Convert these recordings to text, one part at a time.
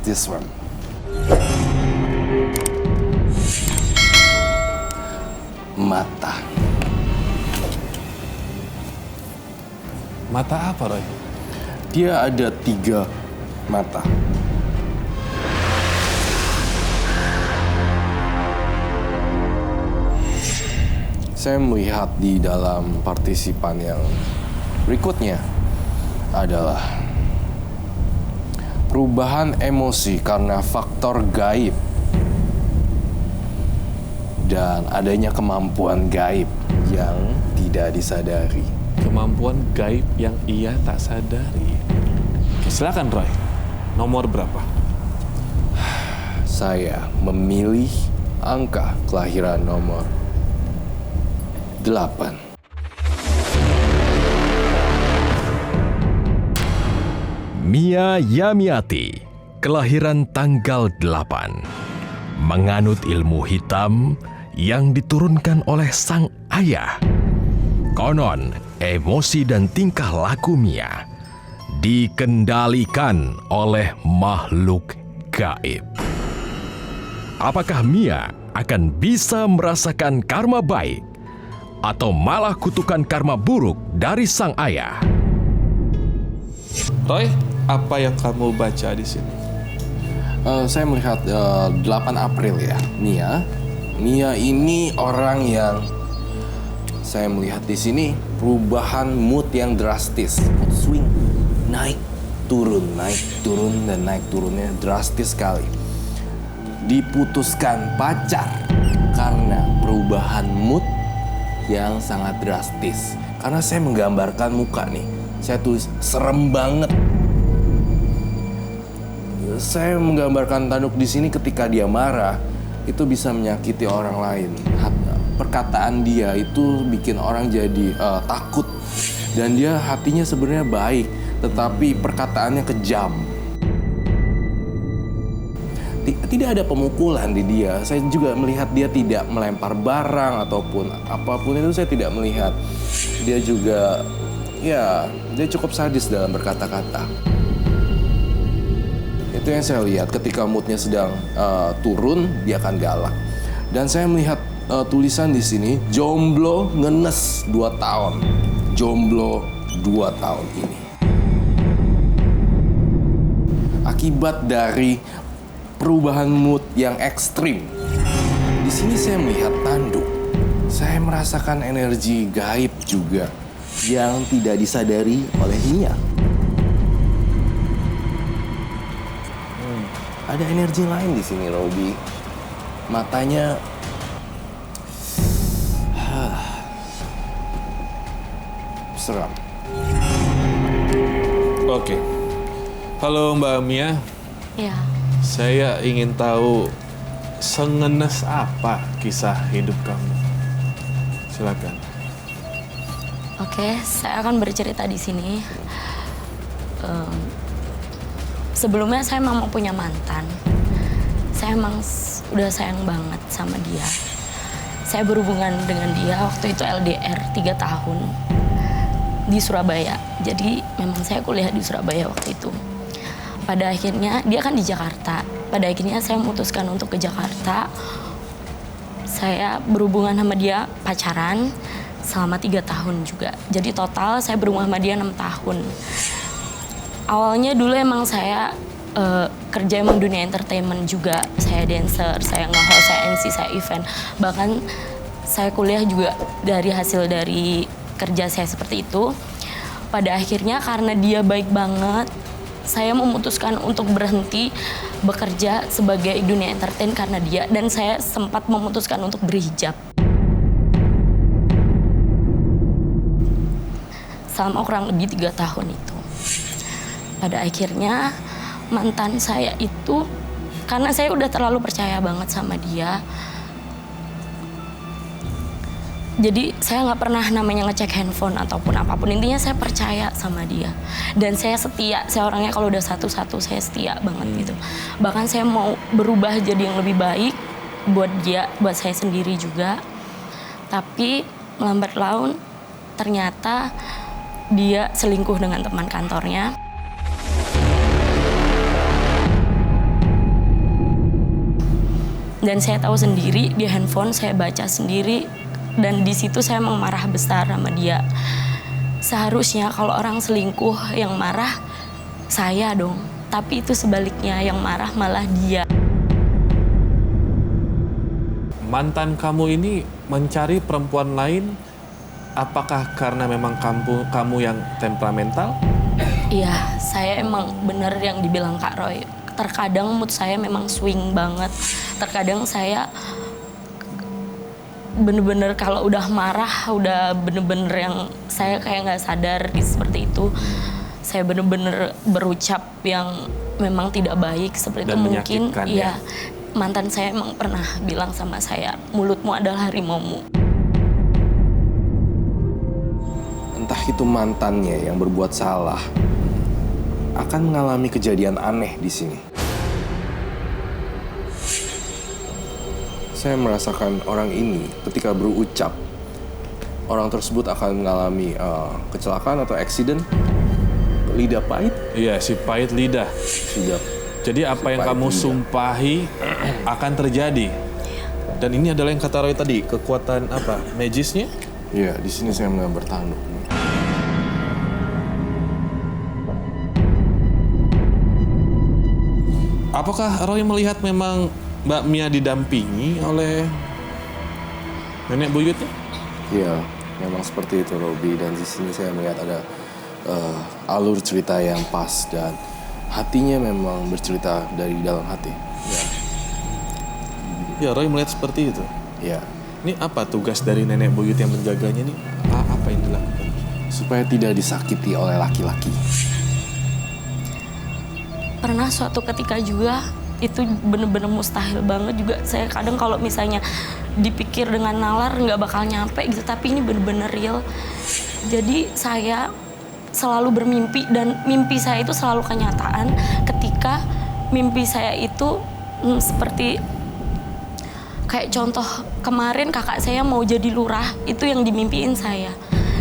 this one? Mata. Mata apa, Roy? Dia ada 3 mata. Saya melihat di dalam partisipan yang berikutnya adalah perubahan emosi karena faktor gaib dan adanya kemampuan gaib yang tidak disadari. Kemampuan gaib yang ia tak sadari. Oke, silakan Roy. Nomor berapa? Saya memilih angka kelahiran nomor 8. Mia Yamiati, kelahiran tanggal 8, menganut ilmu hitam yang diturunkan oleh sang ayah. Konon, emosi dan tingkah laku Mia dikendalikan oleh makhluk gaib. Apakah Mia akan bisa merasakan karma baik atau malah kutukan karma buruk dari sang ayah? Roy, apa yang kamu baca di sini? Saya melihat 8 April ya, Mia. Mia ini orang yang saya melihat di sini perubahan mood yang drastis, mood swing, naik turun, dan naik turunnya drastis sekali. Diputuskan pacar karena perubahan mood yang sangat drastis. Karena saya menggambarkan muka nih, saya tulis serem banget. Saya menggambarkan Tanduk di sini ketika dia marah, itu bisa menyakiti orang lain. Perkataan dia itu bikin orang jadi takut. Dan dia hatinya sebenarnya baik, tetapi perkataannya kejam. Tidak ada pemukulan di dia. Saya juga melihat dia tidak melempar barang ataupun apapun itu, saya tidak melihat. Dia juga, ya, dia cukup sadis dalam berkata-kata. Itu yang saya lihat ketika moodnya sedang turun, dia akan galak. Dan saya melihat tulisan di sini, jomblo ngenes 2 tahun. Jomblo 2 tahun ini. Akibat dari perubahan mood yang ekstrim. Di sini saya melihat Tanduk. Saya merasakan energi gaib juga yang tidak disadari oleh Mia. Ada energi lain di sini, Robi. Matanya seram. Oke. Halo Mbak Mia. Ya, Saya ingin tahu sengenes apa kisah hidup kamu. Silakan. oke. Saya akan bercerita di sini. Sebelumnya saya memang punya mantan. Saya emang udah sayang banget sama dia. Saya berhubungan dengan dia waktu itu LDR 3 tahun di Surabaya. Jadi memang saya kuliah di Surabaya waktu itu. Pada akhirnya, dia kan di Jakarta. Pada akhirnya saya memutuskan untuk ke Jakarta. Saya berhubungan sama dia pacaran selama 3 tahun juga. Jadi total saya berhubungan sama dia 6 tahun. Awalnya dulu emang saya kerja emang dunia entertainment juga. Saya dancer, saya nge-host, saya MC, saya event. Bahkan saya kuliah juga dari hasil dari kerja saya seperti itu. Pada akhirnya karena dia baik banget, saya memutuskan untuk berhenti bekerja sebagai dunia entertain karena dia, dan saya sempat memutuskan untuk berhijab. Selama kurang lebih 3 tahun itu. Pada akhirnya mantan saya itu, karena saya udah terlalu percaya banget sama dia, jadi saya nggak pernah namanya ngecek handphone ataupun apapun. Intinya saya percaya sama dia. Dan saya setia. Saya orangnya kalau udah satu-satu saya setia banget gitu. Bahkan saya mau berubah jadi yang lebih baik buat dia, buat saya sendiri juga. Tapi melambat laun ternyata dia selingkuh dengan teman kantornya. Dan saya tahu sendiri di handphone, saya baca sendiri, dan di situ saya emang marah besar sama dia. Seharusnya kalau orang selingkuh yang marah saya dong, tapi itu sebaliknya, yang marah malah dia. Mantan kamu ini mencari perempuan lain, apakah karena memang kamu yang temperamental? Iya, saya emang bener yang dibilang Kak Roy. Terkadang mood saya memang swing banget. Terkadang saya bener-bener kalau udah marah, udah bener-bener yang saya kayak nggak sadar seperti itu. Saya bener-bener berucap yang memang tidak baik seperti Dan itu. Mungkin menyakitkan, iya, mantan saya emang pernah bilang sama saya, mulutmu adalah harimaumu. Entah itu mantannya yang berbuat salah, akan mengalami kejadian aneh di sini. Saya merasakan orang ini ketika berucap, orang tersebut akan mengalami kecelakaan atau accident, lidah pahit. Iya, si pahit lidah. Lidah. Jadi apa yang Pahit kamu lidah. sumpahi akan terjadi. Dan ini adalah yang kata Roy tadi, kekuatan apa? Magisnya? Iya, di sini saya melihat bertanduk. Apakah Roy melihat memang Mbak Mia didampingi oleh nenek buyutnya? Iya, memang seperti itu Robi. Dan di sini saya melihat ada alur cerita yang pas dan hatinya memang bercerita dari dalam hati. Ya, Ya, Roy melihat seperti itu. ya. Ini apa tugas dari nenek buyut yang menjaganya nih? Apa yang dilakukan? Supaya tidak disakiti oleh laki-laki. Pernah suatu ketika juga, itu bener-bener mustahil banget juga. Saya kadang kalau misalnya dipikir dengan nalar nggak bakal nyampe gitu, tapi ini bener-bener real. Jadi saya selalu bermimpi, dan mimpi saya itu selalu kenyataan ketika mimpi saya itu seperti kayak contoh kemarin kakak saya mau jadi lurah, itu yang dimimpiin saya.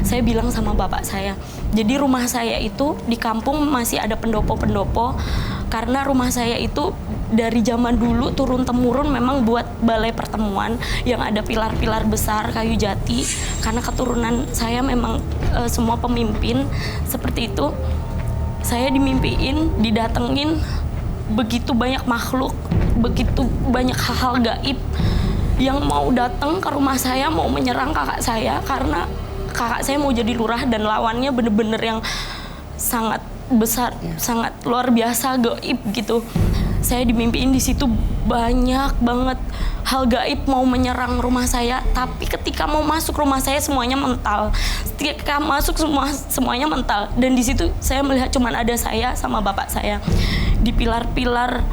Saya bilang sama bapak saya, jadi rumah saya itu di kampung masih ada pendopo-pendopo, karena rumah saya itu dari zaman dulu turun-temurun memang buat balai pertemuan yang ada pilar-pilar besar kayu jati, karena keturunan saya memang semua pemimpin seperti itu. Saya dimimpiin, didatengin begitu banyak makhluk, begitu banyak hal-hal gaib yang mau datang ke rumah saya, mau menyerang kakak saya, karena kakak saya mau jadi lurah dan lawannya bener-bener yang sangat besar, sangat luar biasa gaib gitu. Saya dimimpiin di situ banyak banget hal gaib mau menyerang rumah saya, tapi ketika mau masuk rumah saya semuanya mental. Ketika masuk semuanya mental, dan di situ saya melihat cuman ada saya sama bapak saya. Di pilar-pilar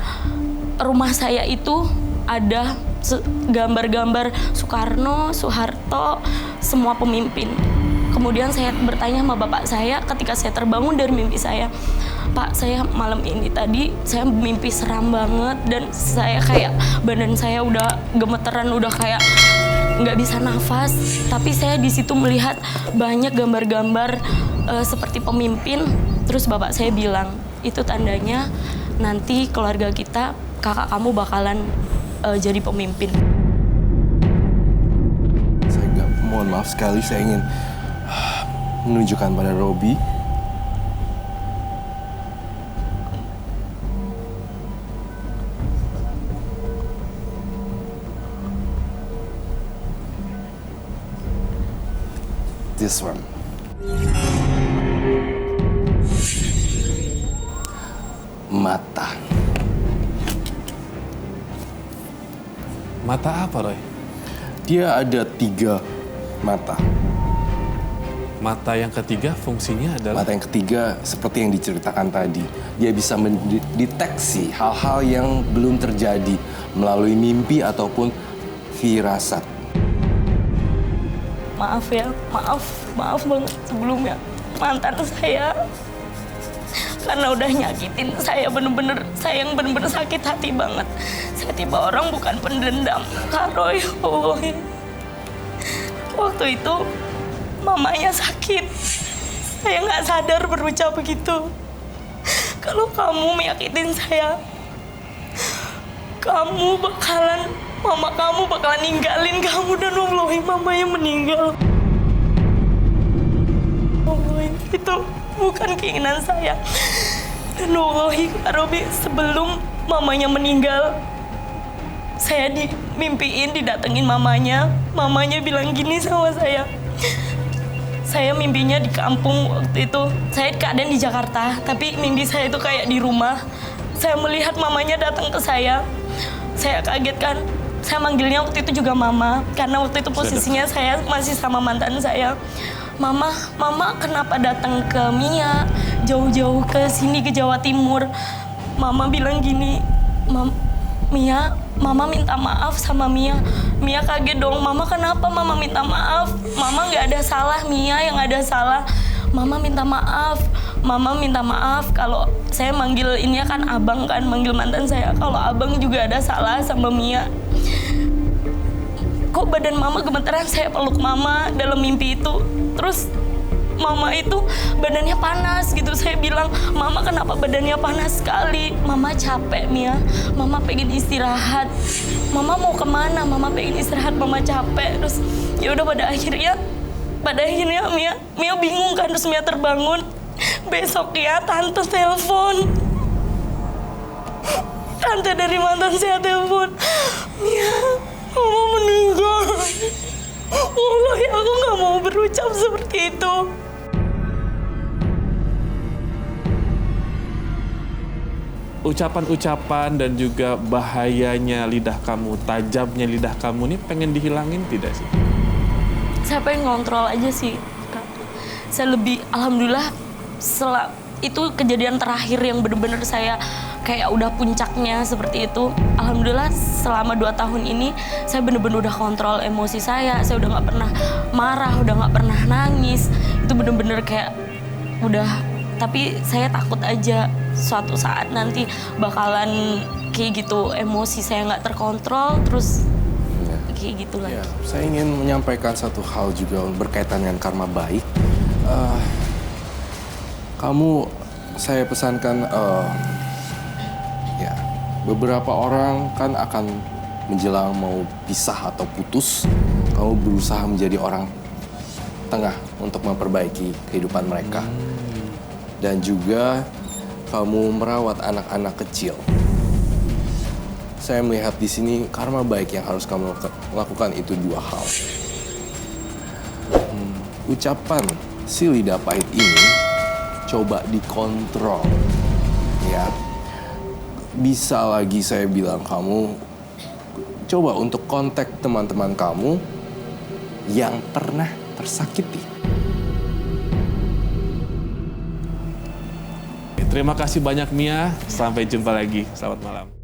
rumah saya itu ada gambar-gambar Soekarno, Soeharto, semua pemimpin. Kemudian saya bertanya sama bapak saya ketika saya terbangun dari mimpi saya, Pak, saya malam ini tadi saya mimpi seram banget, dan saya kayak badan saya udah gemeteran, udah kayak nggak bisa nafas. Tapi saya di situ melihat banyak gambar-gambar seperti pemimpin. Terus bapak saya bilang, itu tandanya nanti keluarga kita, kakak kamu bakalan jadi pemimpin. Saya mohon maaf sekali, saya ingin menunjukkan pada Robi this one. Mata. Mata apa, Roy? Dia ada 3 mata. Mata yang ketiga fungsinya adalah... Mata yang ketiga seperti yang diceritakan tadi. Dia bisa mendeteksi hal-hal yang belum terjadi melalui mimpi ataupun firasat. Maaf ya, maaf banget sebelumnya mantan saya. Karena udah nyakitin saya, saya yang bener-bener sakit hati banget. Saya tipe orang bukan pendendam, Kak Roy. Waktu itu mamanya sakit. Saya nggak sadar berucap begitu. Kalau kamu meyakitin saya, kamu bakalan mama kamu bakalan ninggalin kamu dan wallahi mamanya meninggal. Wallahi itu bukan keinginan saya. Dan wallahi Kak Robi, sebelum mamanya meninggal, saya dimimpiin didatengin mamanya. Mamanya bilang gini sama saya. Saya mimpinya di kampung waktu itu. Saya keadaan di Jakarta, tapi mimpi saya itu kayak di rumah. Saya melihat mamanya datang ke saya. Saya kaget kan. Saya manggilnya waktu itu juga mama, karena waktu itu posisinya saya masih sama mantan saya. Mama kenapa datang ke Mia? Jauh-jauh ke sini, ke Jawa Timur. Mama bilang gini, Mia, Mama minta maaf sama Mia. Mia kaget dong, Mama kenapa Mama minta maaf? Mama nggak ada salah, Mia yang ada salah. Mama minta maaf. Mama minta maaf kalau saya manggil ini kan abang kan, manggil mantan saya. Kalau abang juga ada salah sama Mia. Kok badan Mama gemeteran, saya peluk Mama dalam mimpi itu. Terus Mama itu badannya panas gitu. Saya bilang, Mama kenapa badannya panas sekali? Mama capek, Mia. Mama pengen istirahat. Mama mau kemana? Mama pengen istirahat, Mama capek. Terus ya udah pada akhirnya Mia bingung kan. Terus Mia terbangun. Besoknya tante telepon. Tante dari mantan saya telepon. Mia, Mama meninggal. Wallahi aku nggak mau berucap seperti itu. Ucapan-ucapan dan juga bahayanya lidah kamu, tajamnya lidah kamu ini pengen dihilangin tidak sih? Saya pengen ngontrol aja sih, Kak. Saya lebih, alhamdulillah, itu kejadian terakhir yang bener-bener saya kayak udah puncaknya seperti itu. Alhamdulillah selama 2 tahun ini saya bener-bener udah kontrol emosi saya udah nggak pernah marah, udah nggak pernah nangis. Itu bener-bener kayak udah, tapi saya takut aja suatu saat nanti bakalan kayak gitu, emosi saya nggak terkontrol terus kayak gitu lagi. Ya, saya ingin menyampaikan satu hal juga berkaitan dengan karma baik. Saya pesankan, ya, beberapa orang kan akan menjelang mau pisah atau putus. Kamu berusaha menjadi orang tengah untuk memperbaiki kehidupan mereka. Dan juga kamu merawat anak-anak kecil. Saya melihat di sini karma baik yang harus kamu lakukan itu 2 hal. Ucapan si lidah pahit ini coba dikontrol, ya. Bisa lagi saya bilang kamu coba untuk kontak teman-teman kamu yang pernah tersakiti. Terima kasih banyak Mia, sampai jumpa lagi. Selamat malam.